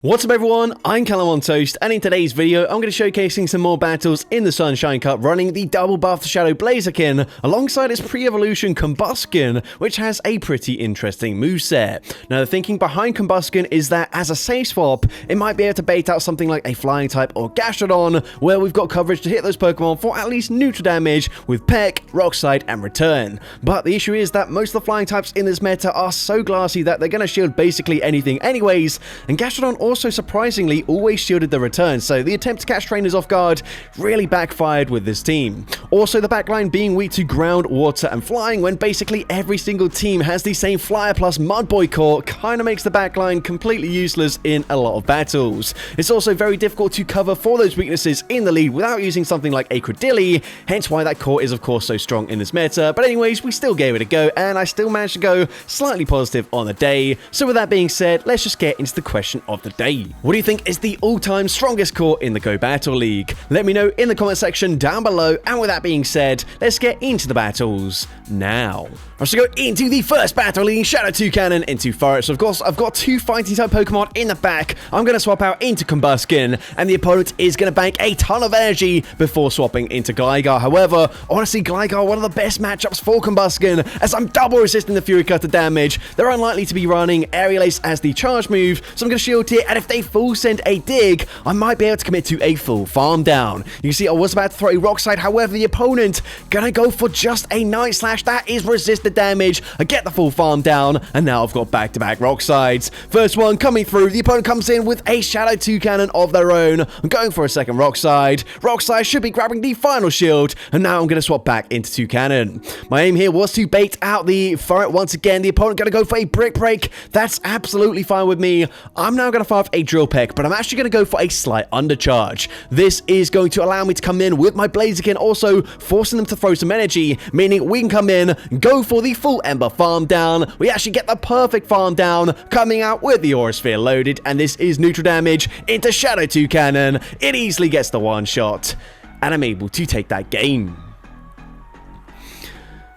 What's up everyone, I'm CallumOnToast, and in today's video I'm going to be showcasing some more battles in the Sunshine Cup running the double buffed Shadow Blaziken alongside its pre-evolution Combusken, which has a pretty interesting moveset. Now the thinking behind Combusken is that as a safe swap, it might be able to bait out something like a Flying type or Gastrodon, where we've got coverage to hit those Pokemon for at least neutral damage with Peck, Rock Slide and Return. But the issue is that most of the Flying types in this meta are so glassy that they're going to shield basically anything anyways, and Gastrodon also surprisingly always shielded the return, so the attempt to catch trainers off guard really backfired with this team. Also, the backline being weak to ground, water and flying when basically every single team has the same Flyer plus Mudboy core kind of makes the backline completely useless in a lot of battles. It's also very difficult to cover for those weaknesses in the lead without using something like a Credilli, hence why that core is of course so strong in this meta. But anyways, we still gave it a go and I still managed to go slightly positive on the day. So with that being said, let's just get into the question of the day. What do you think is the all-time strongest core in the Go Battle League? Let me know in the comment section down below, and with that being said, let's get into the battles now. Let's go into the first battle leading Shadow Toucanon into Forest. So of course, I've got two fighting type Pokemon in the back. I'm going to swap out into Combusken, and the opponent is going to bank a ton of energy before swapping into Gligar. However, honestly, Gligar, one of the best matchups for Combusken, as I'm double resisting the Fury Cutter damage. They're unlikely to be running Aerial Ace as the charge move, so I'm going to shield here, and if they full send a dig, I might be able to commit to a full farm down. You see, I was about to throw a Rock Slide, however, the opponent gonna go for just a Night Slash. That is resist the damage. I get the full farm down, and now I've got back-to-back Rock Slides. First one coming through, the opponent comes in with a Shadow Toucanon of their own. I'm going for a second Rock Slide. Rock Slide should be grabbing the final shield, and now I'm gonna swap back into Toucanon. My aim here was to bait out the Furret once again. The opponent gonna go for a Brick Break. That's absolutely fine with me. I'm now gonna fire off a Drill Peck, but I'm actually going to go for a slight undercharge. This is going to allow me to come in with my Blaziken, also forcing them to throw some energy, meaning we can come in, go for the full Ember farm down. We actually get the perfect farm down, coming out with the Aura Sphere loaded, and this is neutral damage into Shadow Toucanon. It easily gets the one shot, and I'm able to take that game.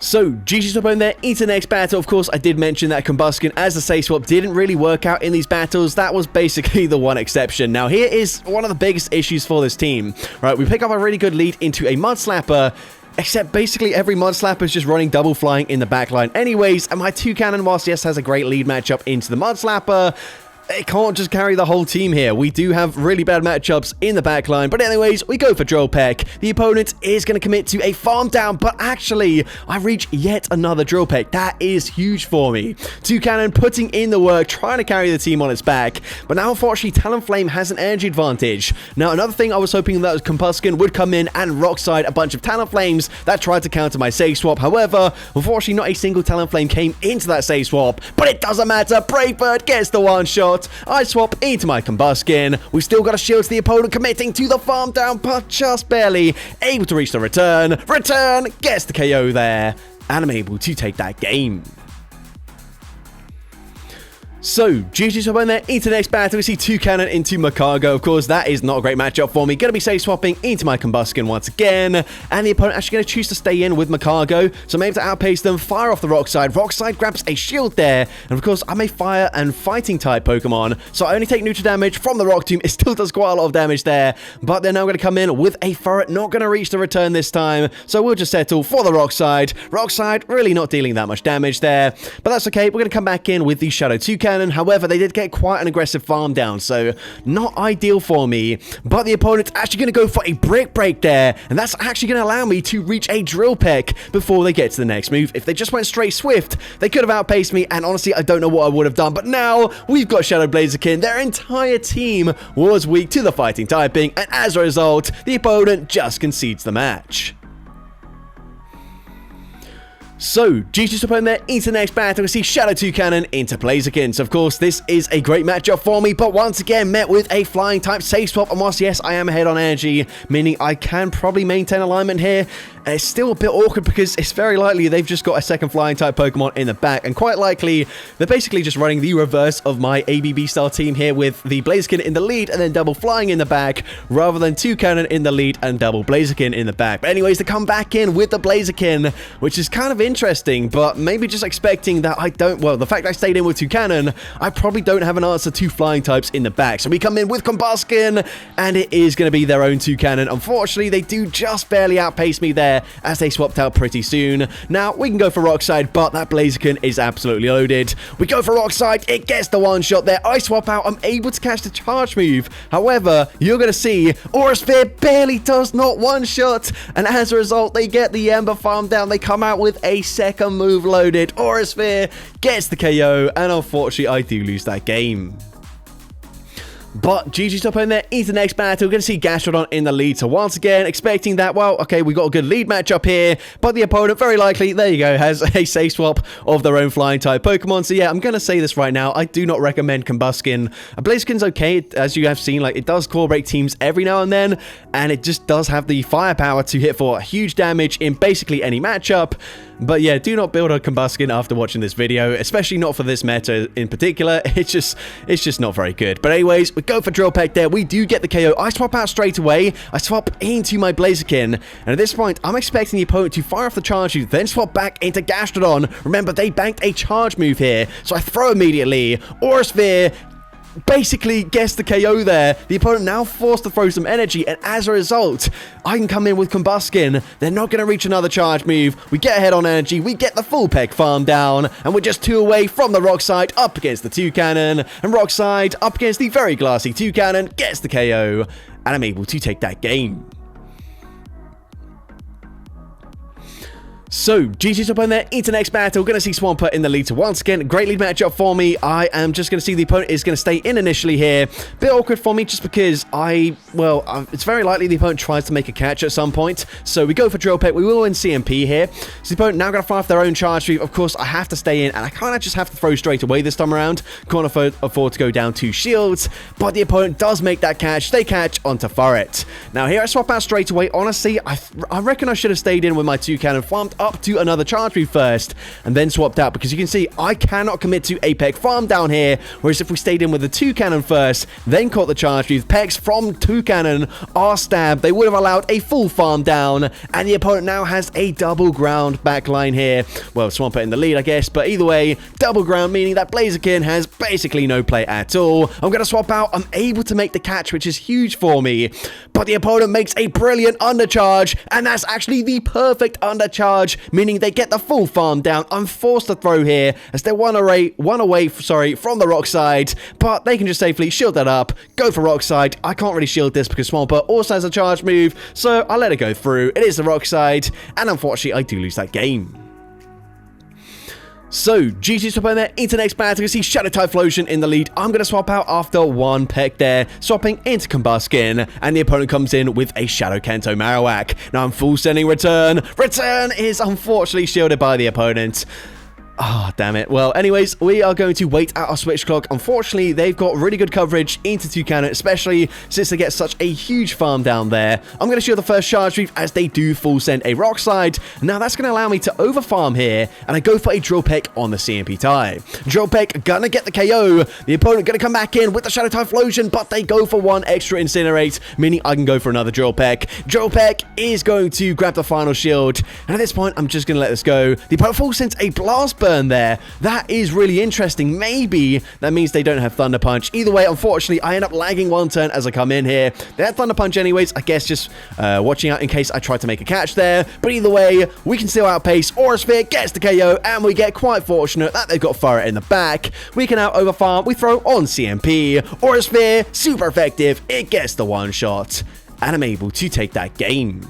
So, GG's opponent there into the next battle. Of course, I did mention that Combusken as a safe swap didn't really work out in these battles. That was basically the one exception. Now, here is one of the biggest issues for this team. Right, we pick up a really good lead into a Mud Slapper, except basically every Mud Slapper is just running double flying in the backline anyways, and my Toucanon, whilst yes has a great lead matchup into the Mud Slapper, it can't just carry the whole team here. We do have really bad matchups in the backline. But anyways, we go for Drill Peck. The opponent is going to commit to a farm down, but actually, I reach yet another Drill Peck. That is huge for me. Toucanon putting in the work, trying to carry the team on its back. But now, unfortunately, Talonflame has an energy advantage. Now, another thing I was hoping that Combusken would come in and Rock Slide a bunch of Talonflames that tried to counter my safe swap. However, unfortunately, not a single Talonflame came into that safe swap. But it doesn't matter. Brave Bird gets the one shot. I swap into my Combusken. We still got a shield to the opponent, committing to the farm down, but just barely able to reach the return. Return gets the KO there, and I'm able to take that game. So, GG's opponent there into the next battle. We see Toucanon into Macargo. Of course, that is not a great matchup for me. Going to be safe swapping into my Combusken once again. And the opponent actually going to choose to stay in with Macargo. So I'm able to outpace them, fire off the Rock Slide. Rock Slide grabs a shield there. And of course, I'm a fire and fighting type Pokemon. So I only take neutral damage from the Rock Tomb. It still does quite a lot of damage there. But they're now going to come in with a Furret. Not going to reach the return this time. So we'll just settle for the Rock Slide. Rock Slide really not dealing that much damage there. But that's okay. We're going to come back in with the Shadow Toucanon. However, they did get quite an aggressive farm down, so not ideal for me. But the opponent's actually going to go for a Brick Break there, and that's actually going to allow me to reach a Drill Peck before they get to the next move. If they just went straight Swift, they could have outpaced me, and honestly, I don't know what I would have done. But now, we've got Shadow Blaziken. Their entire team was weak to the fighting typing, and as a result, the opponent just concedes the match. So, GG's opponent there into the next battle. We see Shadow Toucanon into Blaziken. So, of course, this is a great matchup for me, but once again, met with a Flying type safe swap. And whilst, yes, I am ahead on energy, meaning I can probably maintain alignment here, And it's still a bit awkward because it's very likely they've just got a second flying type Pokemon in the back. And quite likely, they're basically just running the reverse of my ABB style team here with the Blaziken in the lead and then double flying in the back, rather than Toucannon in the lead and double Blaziken in the back. But anyways, they come back in with the Blaziken, which is kind of interesting, but maybe just expecting that I don't, well, the fact I stayed in with Toucannon, I probably don't have an answer to flying types in the back. So we come in with Combusken, and it is going to be their own Toucannon. Unfortunately, they do just barely outpace me there as they swapped out pretty soon. Now, we can go for Rock Slide, but that Blaziken is absolutely loaded. We go for Rock Slide, it gets the one shot there. I swap out, I'm able to catch the charge move. However, you're going to see Aura Sphere barely does not one shot, and as a result, they get the Ember Farm down. They come out with a second move loaded. Aura Sphere gets the KO, and unfortunately, I do lose that game. But GG's up in there into the next battle. We're going to see Gastrodon in the lead. So once again, expecting that, well, okay, we got a good lead matchup here. But the opponent, very likely, there you go, has a safe swap of their own flying type Pokemon. So yeah, I'm going to say this right now. I do not recommend Combusken. Blaziken's okay, as you have seen. Like, it does core break teams every now and then. And it just does have the firepower to hit for huge damage in basically any matchup. But yeah, do not build a Combusken after watching this video, especially not for this meta in particular. It's just not very good. But anyways, we go for Drill Peck there. We do get the KO. I swap out straight away. I swap into my Blaziken. And at this point, I'm expecting the opponent to fire off the charge move, then swap back into Gastrodon. Remember, they banked a charge move here. So I throw immediately. Aura Sphere basically gets the KO there. The opponent now forced to throw some energy, and as a result, I can come in with Combusken. They're not going to reach another charge move. We get ahead on energy. We get the full Peck farm down, and we're just 2 away from the Rock Slide up against the Toucannon, and Rock Slide up against the very glassy Toucannon gets the KO, and I'm able to take that game. So, GG's up on there into next battle. We're going to see Swampert in the lead. So once again, great lead matchup for me. I am just going to see the opponent is going to stay in initially here. Bit awkward for me just because it's very likely the opponent tries to make a catch at some point. So we go for Drill Peck. We will win CMP here. So the opponent now going to fire off their own charge move. Of course, I have to stay in, and I kind of just have to throw straight away this time around. Can't afford to go down 2 shields, but the opponent does make that catch. They catch onto Furret. Now here I swap out straight away. Honestly, I reckon I should have stayed in with my Toucannon, farmed up to another charge move first, and then swapped out, because you can see I cannot commit to a Peck farm down here, whereas if we stayed in with the Toucannon first, then caught the charge move, Pecks from Toucannon are stabbed, they would have allowed a full farm down, and the opponent now has a double ground backline here. Well, Swampert in the lead, I guess, but either way, double ground, meaning that Blaziken has basically no play at all. I'm going to swap out. I'm able to make the catch, which is huge for me, but the opponent makes a brilliant undercharge, and that's actually the perfect undercharge, meaning they get the full farm down. I'm forced to throw here as they're one away from the Rock Slide, but they can just safely shield that up, go for Rock Slide. I can't really shield this because Swampert also has a charge move, so I let it go through. It is the Rock Slide, and unfortunately I do lose that game. So, GG's up in there into next battle. You can see Shadow Typhlosion in the lead. I'm going to swap out after 1 Peck there, swapping into Combusken, and the opponent comes in with a Shadow Kanto Marowak. Now I'm full sending Return. Return is unfortunately shielded by the opponent. Ah, damn it. Well, anyways, we are going to wait out our switch clock. Unfortunately, they've got really good coverage into Toucannon, especially since they get such a huge farm down there. I'm going to shield the first charge move as they do full send a Rock Slide. Now, that's going to allow me to overfarm here, and I go for a Drill Peck on the CMP tie. Drill Peck gonna get the KO. The opponent gonna come back in with the Shadow Typhlosion, but they go for 1 extra Incinerate, meaning I can go for another Drill Peck. Drill Peck is going to grab the final shield, and at this point, I'm just going to let this go. The opponent full sends a Blast Burn there. That is really interesting. Maybe that means they don't have Thunder Punch. Either way, unfortunately, I end up lagging 1 turn as I come in here. They had Thunder Punch anyways. I guess just watching out in case I try to make a catch there. But either way, we can still outpace. Aura Sphere gets the KO, and we get quite fortunate that they've got Furret in the back. We can now overfarm. We throw on CMP. Aura Sphere, super effective. It gets the 1 shot, and I'm able to take that game.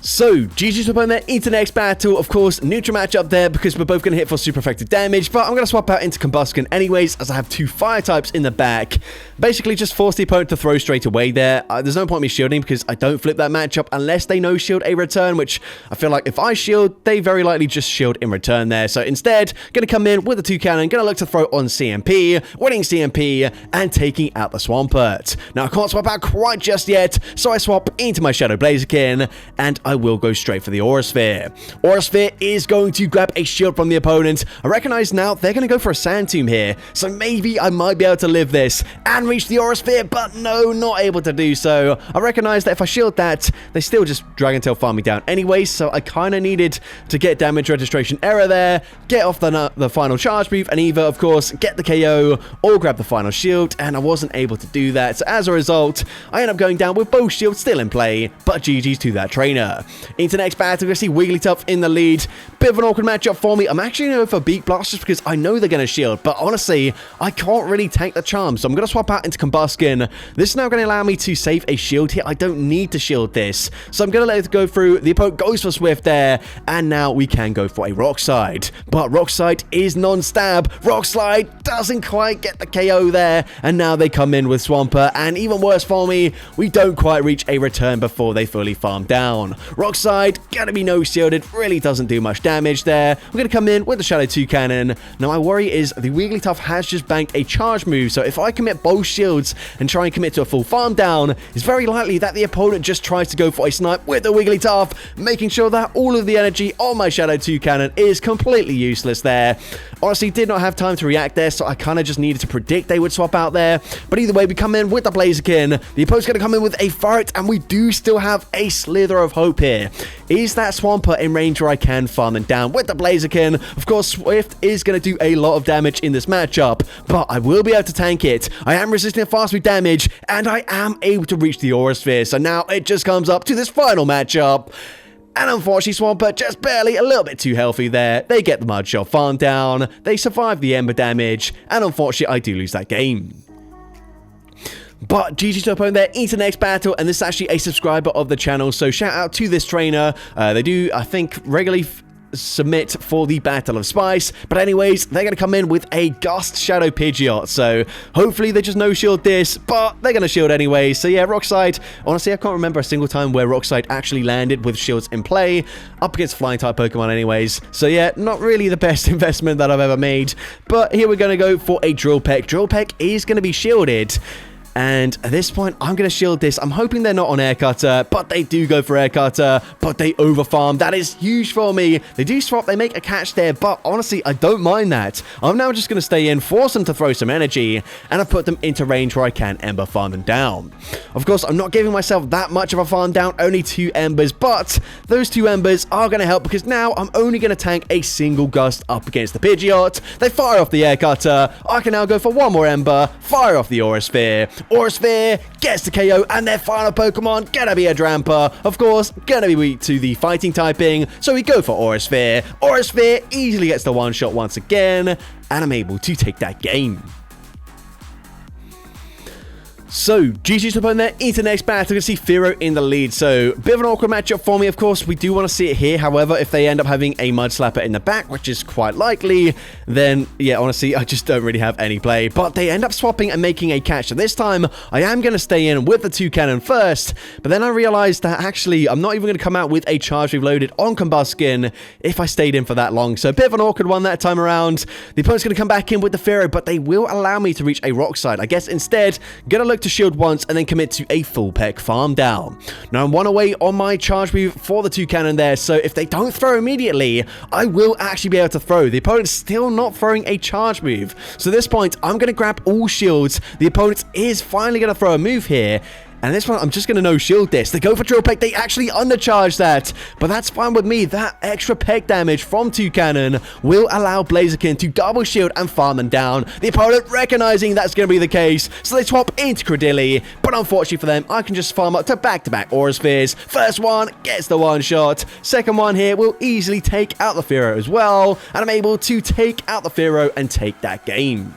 So, GG's up on there into the next battle. Of course, neutral matchup there because we're both going to hit for super effective damage, but I'm going to swap out into Combusken anyways as I have two fire types in the back. Basically, just force the opponent to throw straight away there. There's no point me shielding because I don't flip that matchup unless they no shield a return, which I feel like if I shield, they very likely just shield in return there. So instead, going to come in with a 2-cannon, going to look to throw on CMP, winning CMP, and taking out the Swampert. Now, I can't swap out quite just yet, so I swap into my Shadow Blaziken, and I will go straight for the Aura Sphere. Aura Sphere is going to grab a shield from the opponent. I recognize now they're going to go for a Sand Tomb here, so maybe I might be able to live this and reach the Aura Sphere, but no, not able to do so. I recognize that if I shield that, they still just Dragon Tail farm me down anyway, so I kind of needed to get damage registration error there, get off the final charge move, and either, of course, get the KO or grab the final shield, and I wasn't able to do that. So as a result, I end up going down with both shields still in play, but GG's to that trainer. Into the next battle, we're going to see Wigglytuff in the lead. Bit of an awkward matchup for me. I'm actually going to go for Beak Blast just because I know they're going to shield, but honestly, I can't really tank the charm, so I'm going to swap out into Combusken. This is now going to allow me to save a shield here. I don't need to shield this, so I'm going to let it go through. The opponent goes for Swift there, and now we can go for a Rock Slide. But Rock Slide is non-stab. Rock Slide doesn't quite get the KO there, and now they come in with Swampert, and even worse for me, we don't quite reach a return before they fully farm down. Rock Slide, gonna be no shielded, really doesn't do much damage there. We're gonna come in with the Shadow 2-cannon. Now my worry is the Wigglytuff has just banked a charge move, so if I commit both shields and try and commit to a full farm down, it's very likely that the opponent just tries to go for a snipe with the Wigglytuff, making sure that all of the energy on my Shadow 2-cannon is completely useless there. Honestly, did not have time to react there, so I kind of just needed to predict they would swap out there. But either way, we come in with the Blaziken. The opponent's going to come in with a Ferret, and we do still have a slither of hope here. Is that Swampert in range where I can farm them down with the Blaziken? Of course, Swift is going to do a lot of damage in this matchup, but I will be able to tank it. I am resisting fast move damage, and I am able to reach the Aura Sphere. So now it just comes up to this final matchup. And unfortunately, Swampert just barely a little bit too healthy there. They get the Mud Shell farm down, they survive the Ember damage, and unfortunately, I do lose that game. But GG's to opponent there into the next battle, and this is actually a subscriber of the channel, so shout out to this trainer. They do, I think, regularly submit for the Battle of Spice, but anyways, they're going to come in with a Gust Shadow Pidgeot, so hopefully they just no-shield this, but they're going to shield anyway. So yeah, Rock Slide, honestly, I can't remember a single time where Rock Slide actually landed with shields in play, up against Flying-type Pokemon anyways, so yeah, not really the best investment that I've ever made, but here we're going to go for a Drill Peck. Drill Peck is going to be shielded, and at this point, I'm going to shield this. I'm hoping they're not on Air Cutter, but they do go for Air Cutter, but they overfarm. That is huge for me. They do swap, they make a catch there, but honestly, I don't mind that. I'm now just going to stay in, force them to throw some energy, and I've put them into range where I can Ember farm them down. Of course, I'm not giving myself that much of a farm down, only 2 Embers, but those 2 Embers are going to help because now I'm only going to tank a single Gust up against the Pidgeot. They fire off the Air Cutter. I can now go for 1 more Ember, fire off the Aura Sphere. Aura Sphere gets the KO, and their final Pokemon gonna be a Drampa. Of course, gonna be weak to the fighting typing, so we go for Aura Sphere. Aura Sphere easily gets the one-shot once again, and I'm able to take that game. So, GG's up on there into the next battle. We're going to see Firo in the lead. So, bit of an awkward matchup for me, of course. We do want to see it here. However, if they end up having a Mud Slapper in the back, which is quite likely, then, yeah, honestly, I just don't really have any play. But they end up swapping and making a catch. So this time, I am going to stay in with the 2-cannon first. But then I realized that, actually, I'm not even going to come out with a charge reloaded on Combusken if I stayed in for that long. So, a bit of an awkward one that time around. The opponent's going to come back in with the Firo, but they will allow me to reach a Rock Slide. I guess instead, going to look to shield once and then commit to a full peck farm down. Now I'm 1 away on my charge move for the 2-cannon there, so if they don't throw immediately, I will actually be able to throw. The opponent's still not throwing a charge move, so at this point I'm going to grab all shields. The opponent is finally going to throw a move here, and this one, I'm just going to no-shield this. They go for Drill Peck. They actually undercharge that. But that's fine with me. That extra peck damage from 2-cannon will allow Blaziken to double shield and farm them down. The opponent recognizing that's going to be the case, so they swap into Credilli. But unfortunately for them, I can just farm up to back-to-back Aura Spheres. First one gets the one-shot. Second one here will easily take out the Firo as well. And I'm able to take out the Firo and take that game.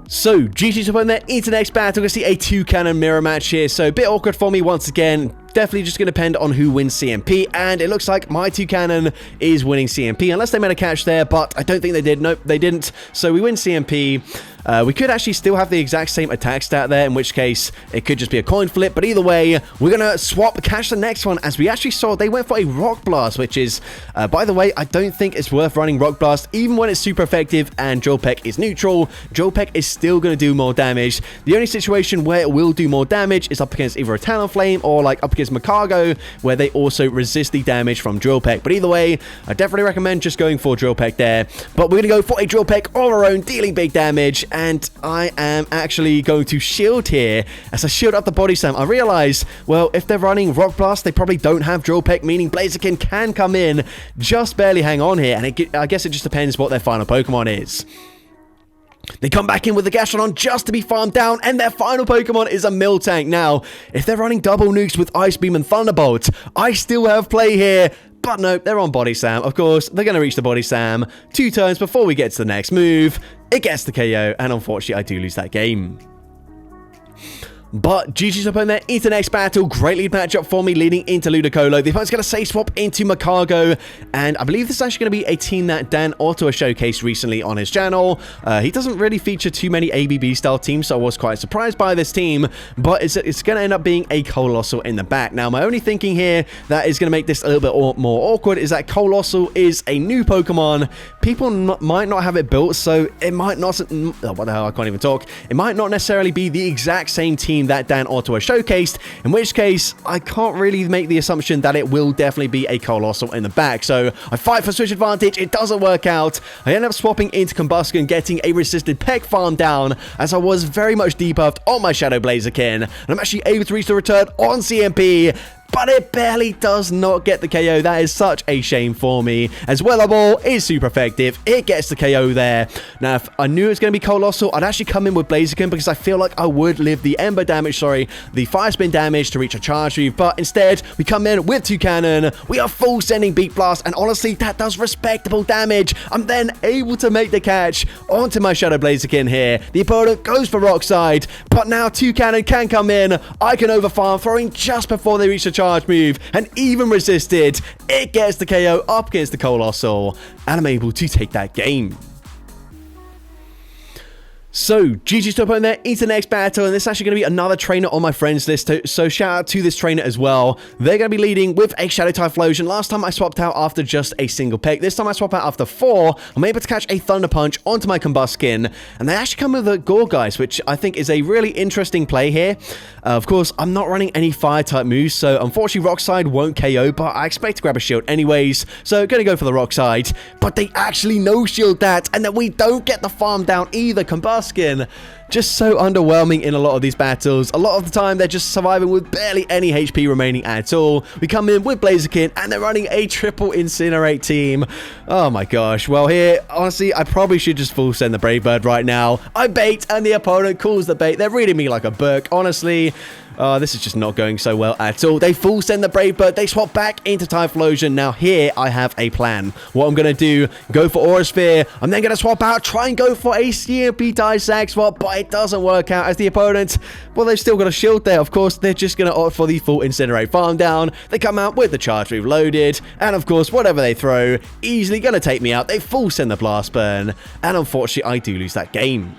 So, GG's opponent there into the next battle. We're going to see a 2-cannon mirror match here. So, a bit awkward for me once again. Definitely just going to depend on who wins CMP, and it looks like my 2-cannon is winning CMP, unless they made a catch there, but I don't think they did. Nope, they didn't. So we win CMP. We could actually still have the exact same attack stat there, in which case it could just be a coin flip, but either way, we're going to swap, catch the next one, as we actually saw they went for a Rock Blast, which is, by the way, I don't think it's worth running Rock Blast, even when it's super effective and Drill Peck is neutral. Drill Peck is still going to do more damage. The only situation where it will do more damage is up against either a Talonflame or like up against Macargo, where they also resist the damage from Drill Peck. But either way, I definitely recommend just going for Drill Peck there. But we're going to go for a Drill Peck of our own, dealing big damage, and I am actually going to shield here as I shield up the Body Slam. I realize, well, if they're running Rock Blast, they probably don't have Drill Peck, meaning Blaziken can come in, just barely hang on here, and I guess it just depends what their final Pokemon is. They come back in with the Gastrodon just to be farmed down, and their final Pokemon is a Miltank. Now, if they're running double nukes with Ice Beam and Thunderbolt, I still have play here. But no, they're on Body Slam. Of course, they're going to reach the Body Slam 2 turns before we get to the next move. It gets the KO, and unfortunately, I do lose that game. But GG's opponent there into the next battle. Great lead matchup for me leading into Ludicolo. The opponent's going to safe swap into Macargo. And I believe this is actually going to be a team that Dan Otto showcased recently on his channel. He doesn't really feature too many ABB style teams, so I was quite surprised by this team. But it's going to end up being a Colossal in the back. Now, my only thinking here that is going to make this a little bit more awkward is that Colossal is a new Pokemon. People might not have it built, so it might not... Oh, what the hell? I can't even talk. It might not necessarily be the exact same team that Dan Otto has showcased, in which case I can't really make the assumption that it will definitely be a Colossal in the back. So I fight for switch advantage, it doesn't work out. I end up swapping into Combusken, getting a resisted Peck farm down, as I was very much debuffed on my Shadow Blaziken, and I'm actually able to reach the return on CMP. But it barely does not get the KO. That is such a shame for me. As Weather Ball is super effective. It gets the KO there. Now, if I knew it was going to be Colossal, I'd actually come in with Blaziken because I feel like I would live the Ember damage, the Fire Spin damage to reach a Charge Move. But instead, we come in with 2-cannon. We are full sending Beak Blast, and honestly, that does respectable damage. I'm then able to make the catch onto my Shadow Blaziken here. The opponent goes for Rock Slide, but now 2-cannon can come in. I can overfarm, throwing just before they reach the Charge Move, and even resisted, it gets the KO up against the Colossal, and I'm able to take that game. So, GG's to opponent there into the next battle, and this is actually going to be another trainer on my friends list, so shout out to this trainer as well. They're going to be leading with a Shadow Typhlosion. Last time I swapped out after just a single pick. This time I swap out after 4. I'm able to catch a Thunder Punch onto my Combusken, and they actually come with a Gourgeist, which I think is a really interesting play here. Of course, I'm not running any Fire-type moves, so unfortunately Rock Slide won't KO, but I expect to grab a shield anyways, so going to go for the Rock Slide. But they actually no-shield that, and then we don't get the farm down either. Combusken just so underwhelming in a lot of these battles. A lot of the time they're just surviving with barely any HP remaining at all. We come in with Blaziken, and they're running a triple Incinerate team. Oh my gosh. Well, here, honestly, I probably should just full send the Brave Bird right now. I bait, and the opponent calls the bait. They're reading me like a book, honestly. This is just not going so well at all. They full send the Brave Bird. They swap back into Typhlosion. Now here, I have a plan. What I'm going to do, go for Aura Sphere. I'm then going to swap out, try and go for a CMP Die Sack swap, but it doesn't work out as the opponent, well, they've still got a shield there. Of course, they're just going to opt for the full Incinerate farm down. They come out with the Charge Move loaded, and of course, whatever they throw, easily going to take me out. They full send the Blast Burn, and unfortunately, I do lose that game.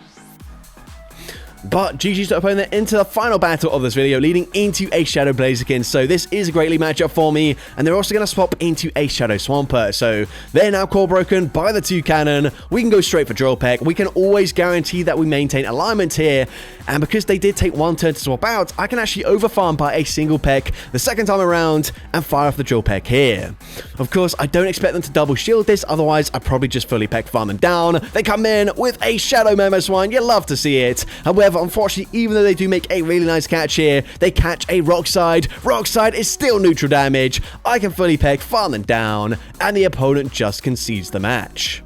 But GG's to opponent into the final battle of this video, leading into a Shadow Blaziken. So this is a great lead matchup for me, and they're also going to swap into a Shadow Swampert. So they're now core broken by the 2-cannon. We can go straight for Drill Peck. We can always guarantee that we maintain alignment here, and because they did take 1 turn to swap out, I can actually overfarm by a single peck the second time around and fire off the Drill Peck here. Of course, I don't expect them to double shield this, otherwise I probably just fully peck farm them down. They come in with a Shadow Mamoswine. You love to see it. However, unfortunately, even though they do make a really nice catch here, they catch a Rock Slide. Rock Slide is still neutral damage. I can fully peck, farm them down, and the opponent just concedes the match.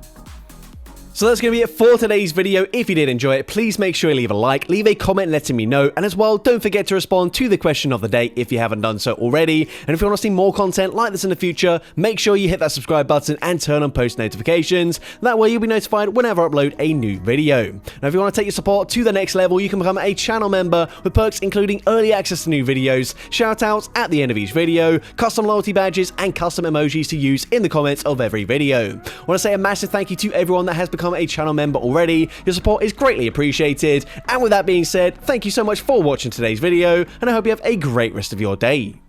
So that's going to be it for today's video. If you did enjoy it, please make sure you leave a like, leave a comment letting me know, and as well, don't forget to respond to the question of the day if you haven't done so already. And if you want to see more content like this in the future, make sure you hit that subscribe button and turn on post notifications. That way you'll be notified whenever I upload a new video. Now if you want to take your support to the next level, you can become a channel member with perks including early access to new videos, shoutouts at the end of each video, custom loyalty badges, and custom emojis to use in the comments of every video. I want to say a massive thank you to everyone that has become a channel member already. Your support is greatly appreciated. And with that being said, thank you so much for watching today's video, and I hope you have a great rest of your day.